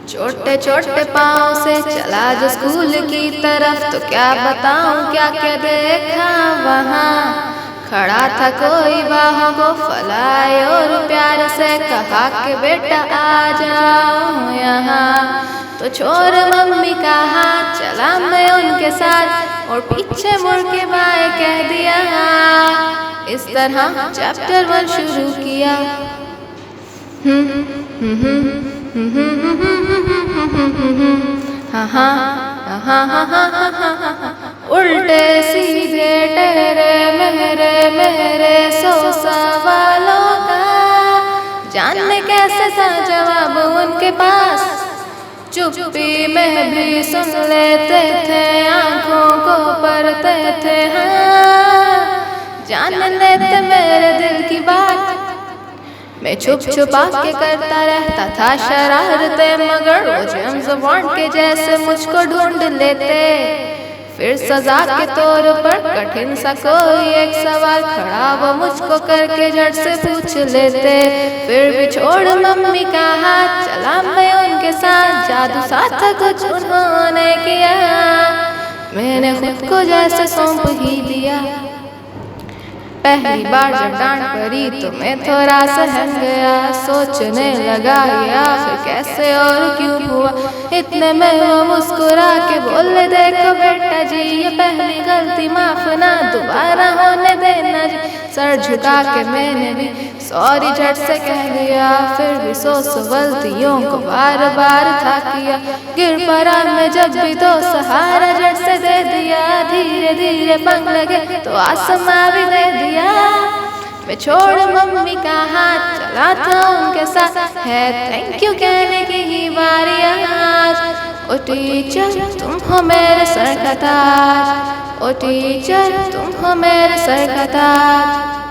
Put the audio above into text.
छोटे छोटे पाँव से चला जो स्कूल की तरफ, तो क्या बताऊं क्या क्या देखा वहाँ। खड़ा था कोई बाहों को फैलाए और प्यार से कहा कि बेटा आ जाओ यहाँ। तो छोड़ मम्मी का हाथ, चला मैं उनके साथ और पीछे मुड़ के बाएं कह दिया। इस तरह चैप्टर 1 शुरू किया। उल्टे सीधे टेढ़े मेरे मेरे 100 सवालों का, जानने कैसे था जवाब उनके पास। चुप्पी में भी सुन लेते थे, आंखों को पढ़ते थे, हाँ जान लेते मेरे दिल की बात। मैं छुप छुपा के करता रहता था शरारतें, मगर वो जेम्स बॉन्ड के जैसे मुझको ढूंढ लेते। फिर सजा के तौर पर कठिन सा कोई एक सवाल खड़ा वो मुझको करके झट से पूछ लेते। फिर भी छोड़ मम्मी का हाथ, चला मैं उनके साथ। जादू सा था कुछ उन्होंने किया, मैंने खुद को जैसे सौंप ही दिया। पहली बार जब डांट पड़ी तो मैं थोड़ा सहम गया, सोचने लगा ये आखिर कैसे और क्यों हुआ। इतने में वो मुस्कुरा के बोले, देखो बेटा जी ये पहली गलती, माफ ना दोबारा होने देना जी। सर झुका के मैंने भी सॉरी झट से कह दिया। फिर भी 100 गलतियों को बार बार था किया। गिर पड़ा मैं जब भी तो सहारा झट से दे दिया। धीरे धीरे पंख लगे तो आसमां भी दे दिया। मैं छोड़ मम्मी का हाथ, चला था उनके साथ। है थैंक यू कहने की ही बारी आज। ओ टीचर तुम हो मेरे सर का ताज, ओ टीचर तुम हो मेरे सर का ताज।